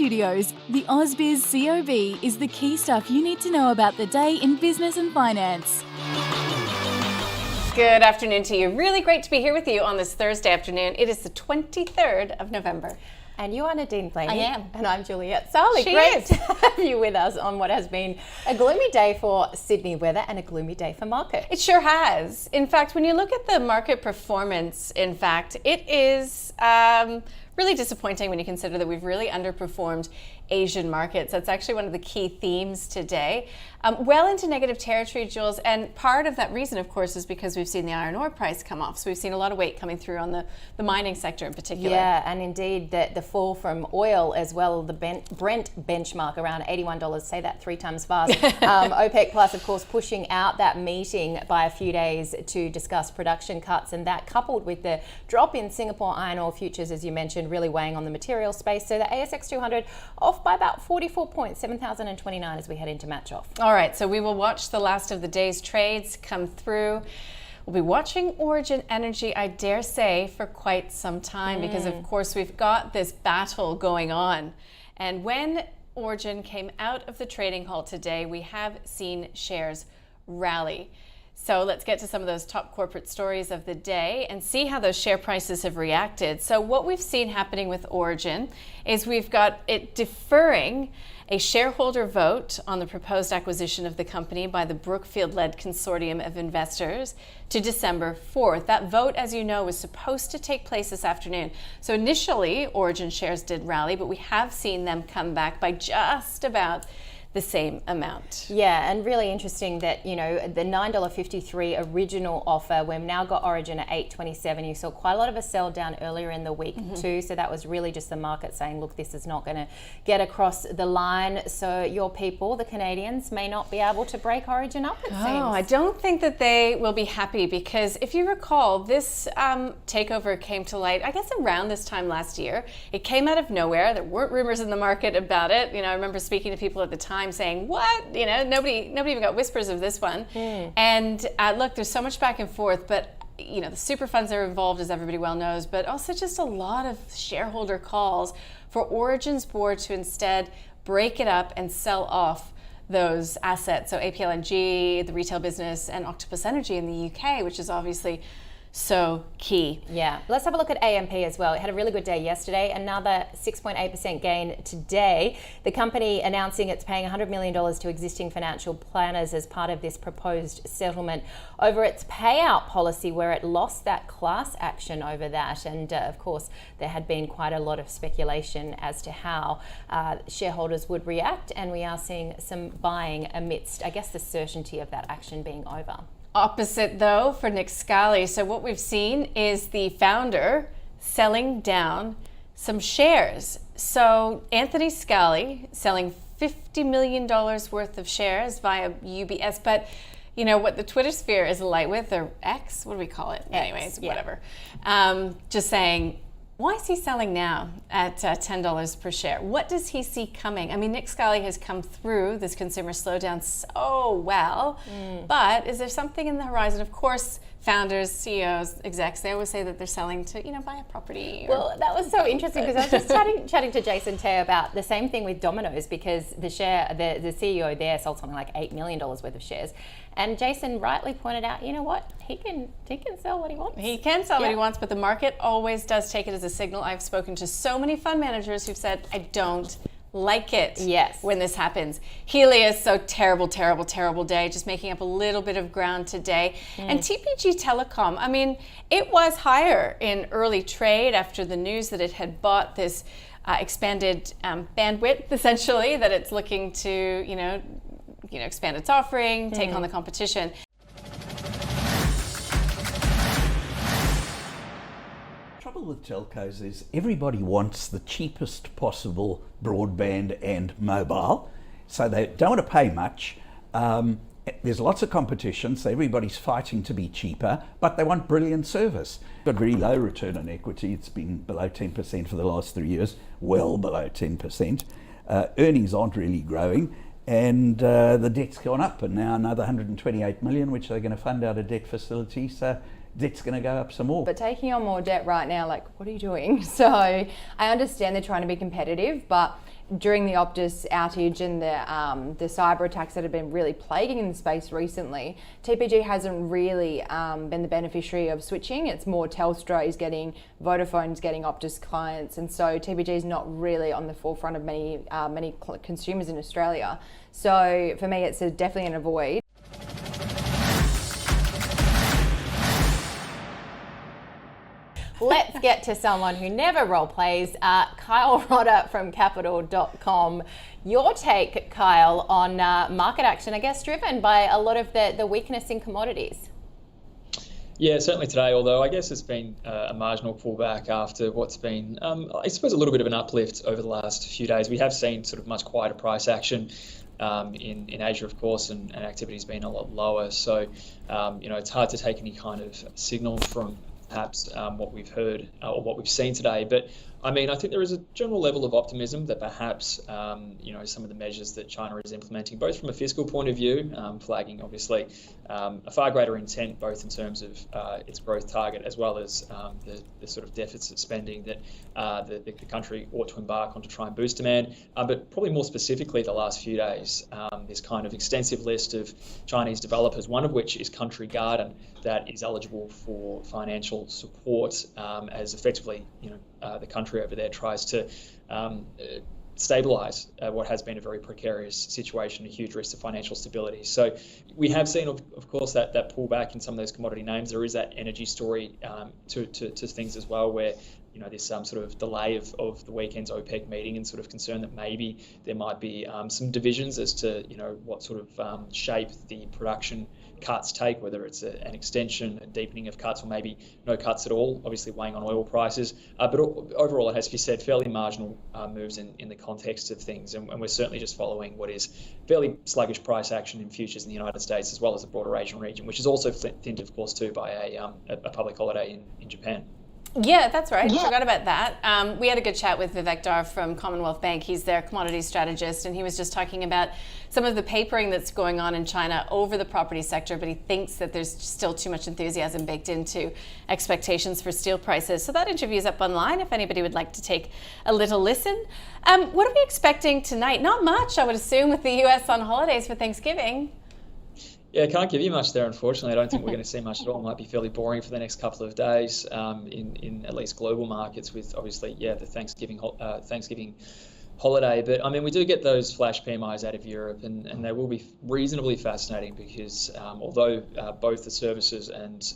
Studios, the AusBiz COB is the key stuff you need to know about the day in business and finance. Good afternoon to you. Really great to be here with you on this Thursday afternoon. It is the 23rd of November. And you are Nadine Blaney. I am. And I'm Juliette Sarli. Great to have you with us on what has been a gloomy day for Sydney weather and a gloomy day for market. It sure has. In fact, when you look at the market performance, it is really disappointing when you consider that we've really underperformed Asian markets. That's actually one of the key themes today. Well into negative territory, Jules, and part of that reason, of course, is because we've seen the iron ore price come off. So we've seen a lot of weight coming through on the mining sector in particular. Yeah, and indeed the fall from oil as well, the Brent benchmark around $81, say that 3 times fast. OPEC Plus, of course, pushing out that meeting by a few days to discuss production cuts, and that coupled with the drop in Singapore iron ore futures, as you mentioned, really weighing on the material space. So the ASX 200 off by about 44 points, 7,029 as we head into match off. All right, so we will watch the last of the day's trades come through. We'll be watching Origin Energy, I dare say, for quite some time because, of course, we've got this battle going on. And when Origin came out of the trading halt today, we have seen shares rally. So let's get to some of those top corporate stories of the day and see how those share prices have reacted. So what we've seen happening with Origin is we've got it deferring a shareholder vote on the proposed acquisition of the company by the Brookfield-led consortium of investors to December 4th. That vote, as you know, was supposed to take place this afternoon. So initially, Origin shares did rally, but we have seen them come back by just about the same amount. Yeah, and really interesting that, you know, the $9.53 original offer, we've now got Origin at $8.27. You saw quite a lot of a sell down earlier in the week too, so that was really just the market saying, look, this is not going to get across the line, so your people, the Canadians, may not be able to break Origin up, it seems. I don't think that they will be happy because if you recall, this takeover came to light, I guess around this time last year. It came out of nowhere. There weren't rumors in the market about it. You know, I remember speaking to people at the time saying, what? You know, nobody even got whispers of this one. And look, there's so much back and forth, but you know, the super funds are involved, as everybody well knows, but also just a lot of shareholder calls for Origin's board to instead break it up and sell off those assets. So APLNG, the retail business, and Octopus Energy in the UK, which is obviously so key. Yeah, let's have a look at AMP as well. It had a really good day yesterday, another 6.8% gain today. The company announcing it's paying $100 million to existing financial planners as part of this proposed settlement over its payout policy, where it lost that class action over that. And of course, there had been quite a lot of speculation as to how shareholders would react, and we are seeing some buying amidst, I guess, the certainty of that action being over. Opposite, though, for Nick Scali. So what we've seen is the founder selling down some shares. So Anthony Scali selling $50 million worth of shares via UBS. But you know what the Twitter sphere is alight with, or X, what do we call it? Anyways, yeah. Whatever. Just saying, why is he selling now at $10 per share? What does he see coming? I mean, Nick Scali has come through this consumer slowdown so well, but is there something in the horizon? Of course, founders, CEOs, execs, they always say that they're selling to, you know, buy a property. Well, that was so interesting because I was just chatting to Jason Tay about the same thing with Domino's, because the CEO there sold something like $8 million worth of shares. And Jason rightly pointed out, you know what, he can sell what he wants. He can sell what he wants, but the market always does take it as a signal. I've spoken to so many fund managers who've said, I don't like it when this happens. Helios, so terrible day, just making up a little bit of ground today. And TPG Telecom, I mean, it was higher in early trade after the news that it had bought this expanded bandwidth, essentially, that it's looking to, you know, expand its offering, take on the competition. The trouble with telcos is everybody wants the cheapest possible broadband and mobile, so they don't want to pay much. There's lots of competition, so everybody's fighting to be cheaper, but they want brilliant service. Got very low return on equity. It's been below 10% for the last 3 years, well below 10%. Earnings aren't really growing. And the debt's gone up, and now another 128 million, which they're going to fund out of debt facility. So debt's going to go up some more. But taking on more debt right now, like, what are you doing? So I understand they're trying to be competitive, but during the Optus outage and the cyber attacks that have been really plaguing in the space recently, TPG hasn't really been the beneficiary of switching. It's more Telstra is getting, Vodafone's getting Optus clients, and so TPG is not really on the forefront of many consumers in Australia. So for me, it's definitely an avoid. Let's get to someone who never role plays, Kyle Rodder from Capitalcom. Your take, Kyle, on market action, I guess, driven by a lot of the weakness in commodities. Yeah, certainly today, although I guess it's been a marginal pullback after what's been, I suppose, a little bit of an uplift over the last few days. We have seen sort of much quieter price action in Asia, of course, and activity's been a lot lower. So, it's hard to take any kind of signal from perhaps what we've heard or what we've seen today. But I mean, I think there is a general level of optimism that perhaps, some of the measures that China is implementing, both from a fiscal point of view, flagging obviously a far greater intent, both in terms of its growth target as well as the sort of deficit spending that the country ought to embark on to try and boost demand. But probably more specifically the last few days, this kind of extensive list of Chinese developers, one of which is Country Garden, that is eligible for financial support as effectively, the country over there tries to stabilise what has been a very precarious situation, a huge risk to financial stability. So we have seen, of course, that pullback in some of those commodity names. There is that energy story to things as well, where this sort of delay of the weekend's OPEC meeting and sort of concern that maybe there might be some divisions as to what sort of shape the production cuts take, whether it's an extension, a deepening of cuts, or maybe no cuts at all, obviously weighing on oil prices. But overall, it has to be said, fairly marginal moves in the context of things. And we're certainly just following what is fairly sluggish price action in futures in the United States, as well as the broader Asian region, which is also thinned, of course, too, by a public holiday in Japan. Yeah, that's right. I forgot about that. We had a good chat with Vivek Dar from Commonwealth Bank. He's their commodities strategist, and he was just talking about some of the papering that's going on in China over the property sector, but he thinks that there's still too much enthusiasm baked into expectations for steel prices. So that interview is up online if anybody would like to take a little listen. What are we expecting tonight? Not much, I would assume, with the US on holidays for Thanksgiving. Yeah, I can't give you much there, unfortunately. I don't think we're going to see much at all. It might be fairly boring for the next couple of days in at least global markets with, obviously, the Thanksgiving holiday. But, I mean, we do get those flash PMIs out of Europe, and they will be reasonably fascinating because although both the services and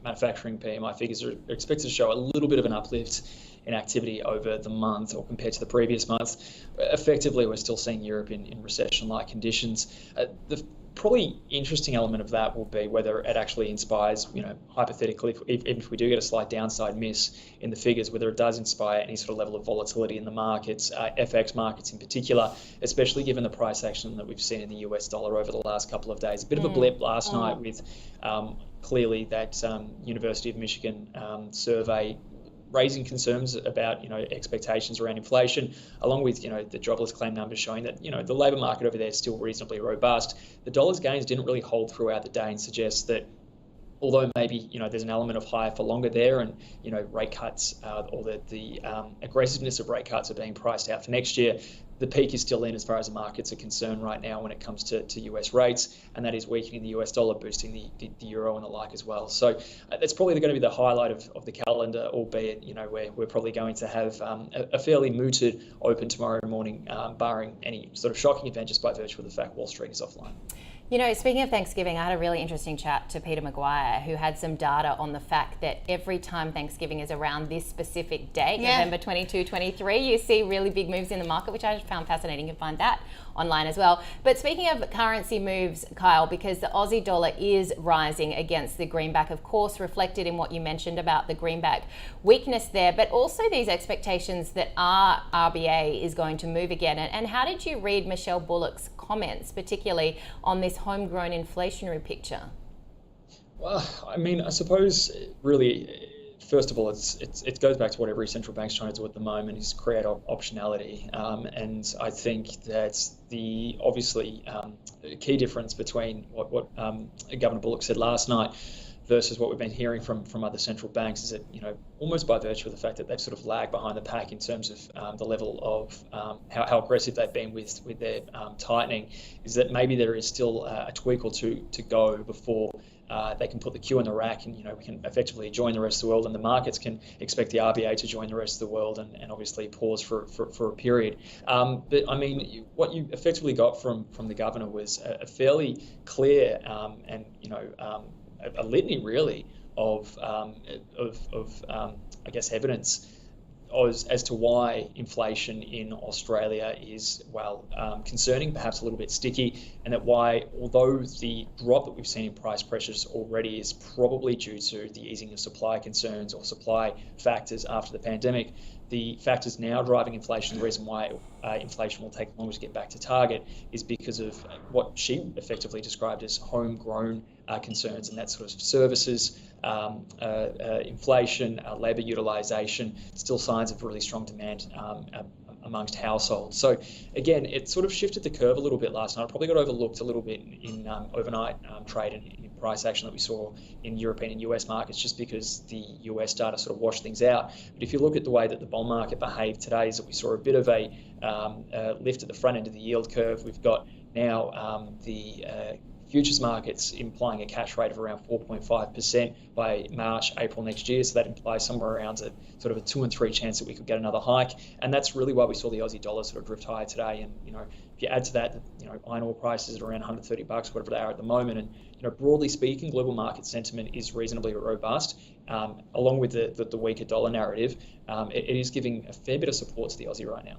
manufacturing PMI figures are expected to show a little bit of an uplift in activity over the month or compared to the previous month, effectively we're still seeing Europe in recession-like conditions. The probably interesting element of that will be whether it actually inspires, hypothetically, even if we do get a slight downside miss in the figures, whether it does inspire any sort of level of volatility in the markets, FX markets in particular, especially given the price action that we've seen in the US dollar over the last couple of days. A bit of a blip last night with clearly that University of Michigan survey raising concerns about expectations around inflation, along with the jobless claim numbers showing that the labour market over there is still reasonably robust. The dollar's gains didn't really hold throughout the day and suggest that although maybe there's an element of higher for longer there, and rate cuts or the aggressiveness of rate cuts are being priced out for next year, the peak is still in as far as the markets are concerned right now when it comes to US rates, and that is weakening the US dollar, boosting the euro and the like as well. So that's probably going to be the highlight of the calendar, albeit we're probably going to have a fairly mooted open tomorrow morning, barring any sort of shocking event, just by virtue of the fact Wall Street is offline. Speaking of Thanksgiving, I had a really interesting chat to Peter Maguire, who had some data on the fact that every time Thanksgiving is around this specific date, November 22, 23, you see really big moves in the market, which I found fascinating. You can find that online as well. But speaking of currency moves, Kyle, because the Aussie dollar is rising against the greenback, of course, reflected in what you mentioned about the greenback weakness there, but also these expectations that our RBA is going to move again. And how did you read Michelle Bullock's comments, particularly on this homegrown inflationary picture? Well, I mean, I suppose really, first of all, it goes back to what every central bank's trying to do at the moment, is create optionality. And I think that the obviously key difference between what Governor Bullock said last night versus what we've been hearing from other central banks is that, almost by virtue of the fact that they've sort of lagged behind the pack in terms of the level of how aggressive they've been with their tightening, is that maybe there is still a tweak or two to go before they can put the queue in the rack, and we can effectively join the rest of the world, and the markets can expect the RBA to join the rest of the world and obviously pause for a period. But I mean, what you effectively got from the governor was a fairly clear and a litany really of I guess evidence as to why inflation in Australia is, concerning, perhaps a little bit sticky, and that why, although the drop that we've seen in price pressures already is probably due to the easing of supply concerns or supply factors after the pandemic, the factors now driving inflation, the reason why inflation will take longer to get back to target, is because of what she effectively described as homegrown concerns, and that's sort of services, inflation, labour utilisation, still signs of really strong demand amongst households. So again, it sort of shifted the curve a little bit last night. It probably got overlooked a little bit in overnight trade and in price action that we saw in European and US markets, just because the US data sort of washed things out. But if you look at the way that the bond market behaved today, is that we saw a bit of a lift at the front end of the yield curve. We've got now the futures markets implying a cash rate of around 4.5% by March, April next year. So that implies somewhere around a sort of a 2 and 3 chance that we could get another hike. And that's really why we saw the Aussie dollar sort of drift higher today. And, if you add to that, iron ore prices are around $130, whatever they are at the moment. And, broadly speaking, global market sentiment is reasonably robust. Along with the weaker dollar narrative, it is giving a fair bit of support to the Aussie right now.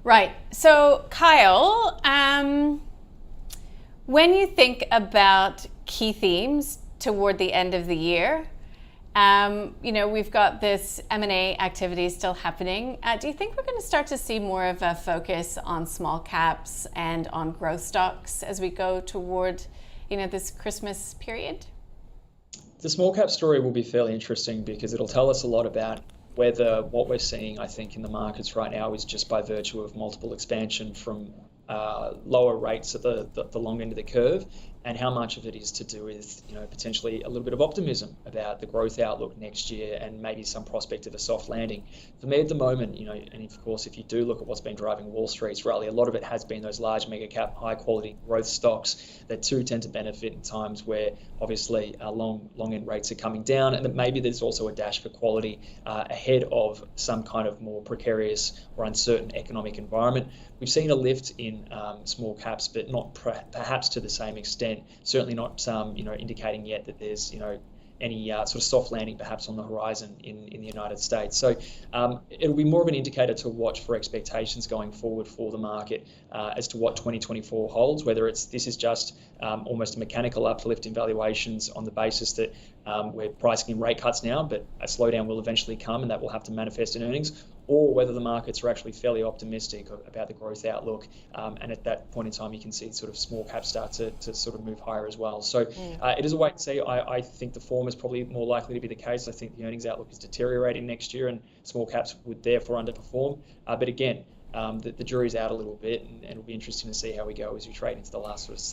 Right. So, Kyle, when you think about key themes toward the end of the year, we've got this M&A activity still happening. Do you think we're going to start to see more of a focus on small caps and on growth stocks as we go toward, this Christmas period? The small cap story will be fairly interesting because it'll tell us a lot about whether what we're seeing, I think, in the markets right now is just by virtue of multiple expansion from lower rates at the long end of the curve, and how much of it is to do with potentially a little bit of optimism about the growth outlook next year and maybe some prospect of a soft landing. For me at the moment, and of course if you do look at what's been driving Wall Street's rally, a lot of it has been those large mega cap high quality growth stocks that too tend to benefit in times where obviously long end rates are coming down, and that maybe there's also a dash for quality ahead of some kind of more precarious or uncertain economic environment. We've seen a lift in small caps, but not perhaps to the same extent. Certainly not indicating yet that there's any sort of soft landing perhaps on the horizon in the United States. So it'll be more of an indicator to watch for expectations going forward for the market as to what 2024 holds, whether this is just almost a mechanical uplift in valuations on the basis that we're pricing in rate cuts now, but a slowdown will eventually come and that will have to manifest in earnings, or whether the markets are actually fairly optimistic about the growth outlook. And at that point in time, you can see sort of small caps start to sort of move higher as well. So it is a wait and see. I think the former is probably more likely to be the case. I think the earnings outlook is deteriorating next year and small caps would therefore underperform. But again, the jury's out a little bit, and it'll be interesting to see how we go as we trade into the last sort of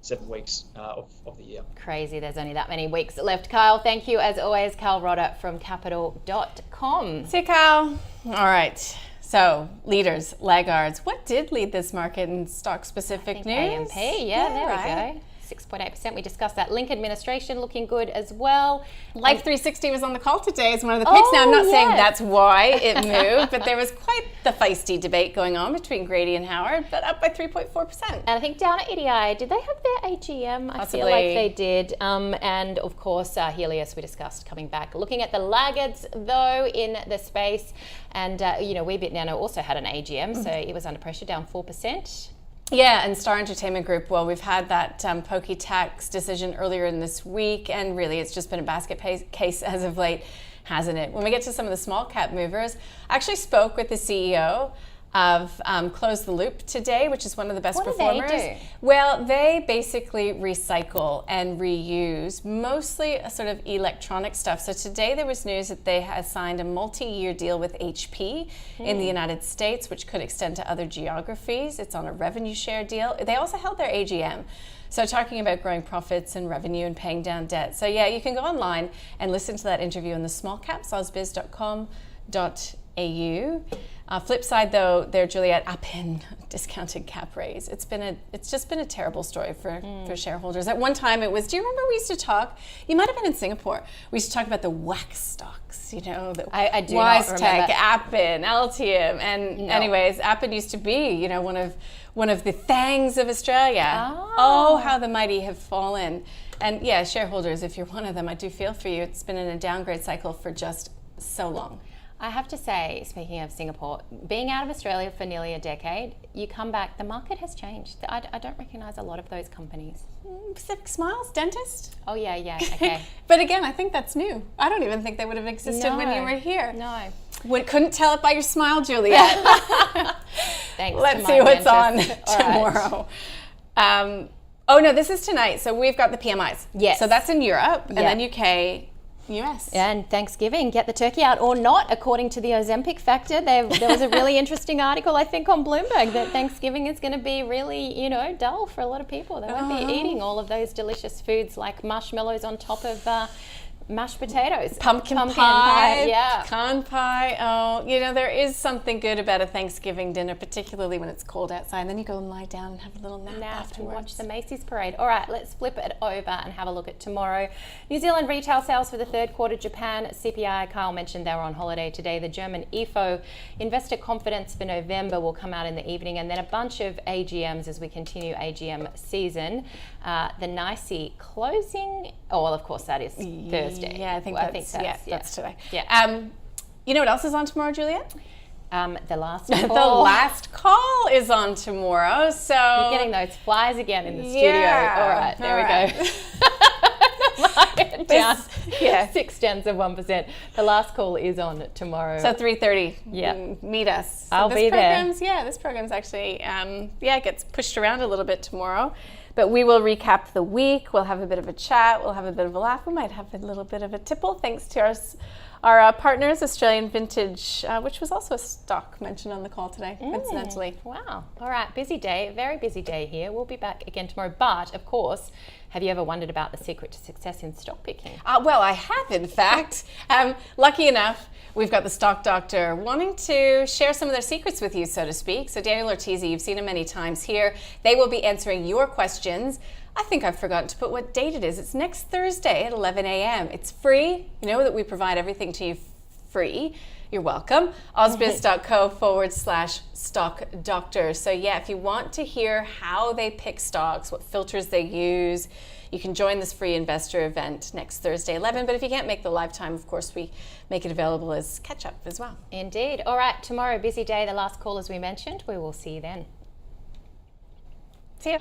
seven weeks of the year. Crazy, there's only that many weeks left. Kyle, thank you as always. Kyle Rodder from Capital.com. See you, Kyle. All right. So, leaders, laggards. What did lead this market in stock-specific news? AMP, there we go. 6.8%. We discussed that. Link administration looking good as well. Life 360 was on the call today as one of the picks. Now, I'm not saying that's why it moved, but there was quite the feisty debate going on between Grady and Howard, but up by 3.4%. And I think down at EDI, did they have their AGM? Possibly. I feel like they did. And of course, Helios we discussed coming back. Looking at the laggards though in the space, and Weebit Nano also had an AGM, so it was under pressure, down 4%. Yeah, and Star Entertainment Group, well, we've had that pokey tax decision earlier in this week, and really it's just been a basket case as of late, hasn't it? When we get to some of the small cap movers, I actually spoke with the CEO of Close the Loop today, which is one of the best What do performers. they do? Well, they basically recycle and reuse mostly a sort of electronic stuff. So today there was news that they had signed a multi-year deal with HP in the United States, which could extend to other geographies. It's on a revenue share deal. They also held their AGM. So talking about growing profits and revenue and paying down debt. So yeah, you can go online and listen to that interview in the small caps, ausbiz.com.au. Flip side though, there, Juliet, up in discounted cap raise. It's just been a terrible story for shareholders. At one time it was, do you remember we used to talk, you might have been in Singapore, we used to talk about the wax stocks, you know, the I do not remember. WiseTech, Appen, Altium, and anyways, Appen used to be, you know, one of the fangs of Australia. Oh, how the mighty have fallen. And yeah, shareholders, if you're one of them, I do feel for you. It's been in a downgrade cycle for just so long. I have to say, speaking of Singapore, being out of Australia for nearly a decade, you come back, the market has changed. I don't recognise a lot of those companies. Pacific Smiles, dentist? Oh, yeah, okay. But again, I think that's new. I don't even think they would have existed when you were here. No. Couldn't tell it by your smile, Juliet. Thanks. Let's to see my what's dentist. on tomorrow. Oh no, this is tonight. So we've got the PMIs. Yes. So that's in Europe, and then UK, US. And Thanksgiving, get the turkey out or not, according to the Ozempic factor. There was a really interesting article, I think, on Bloomberg that Thanksgiving is going to be really, you know, dull for a lot of people. They won't be eating all of those delicious foods like marshmallows on top of mashed potatoes. Pumpkin pie, yeah. con pie. Oh, you know, there is something good about a Thanksgiving dinner, particularly when it's cold outside. And then you go and lie down and have a little nap And afterwards. watch the Macy's parade. All right, let's flip it over and have a look at tomorrow. New Zealand retail sales for the third quarter, Japan CPI, Kyle mentioned they were on holiday today. The German IFO investor confidence for November will come out in the evening, and then a bunch of AGMs as we continue AGM season. The NICE closing, oh well, of course that is Thursday. Yeah, I think that's today. Yeah. You know what else is on tomorrow, Juliet? The last The call. last call is on tomorrow. So You're getting those flies again in the studio. All right, there we go. Down 0.6%. The last call is on tomorrow. So 3:30. Yeah. Meet us. I'll be there. This program's actually it gets pushed around a little bit tomorrow. But we will recap the week. We'll have a bit of a chat. We'll have a bit of a laugh. We might have a little bit of a tipple thanks to our partners, Australian Vintage, which was also a stock mentioned on the call today, coincidentally. Wow. All right. Busy day. Very busy day here. We'll be back again tomorrow. But, of course, have you ever wondered about the secret to success in stock picking? Well, I have, in fact. Lucky enough, we've got the stock doctor wanting to share some of their secrets with you, so to speak. So Daniel Ortiz, you've seen him many times here. They will be answering your questions. I think I've forgotten to put what date it is. It's next Thursday at 11 a.m. It's free. You know that we provide everything to you free. You're welcome. ausbiz.co/stock doctor. So yeah, if you want to hear how they pick stocks, what filters they use, you can join this free investor event next Thursday 11. But if you can't make the live time, of course, we make it available as catch up as well. Indeed. All right. Tomorrow, busy day. The last call, as we mentioned. We will see you then. See ya.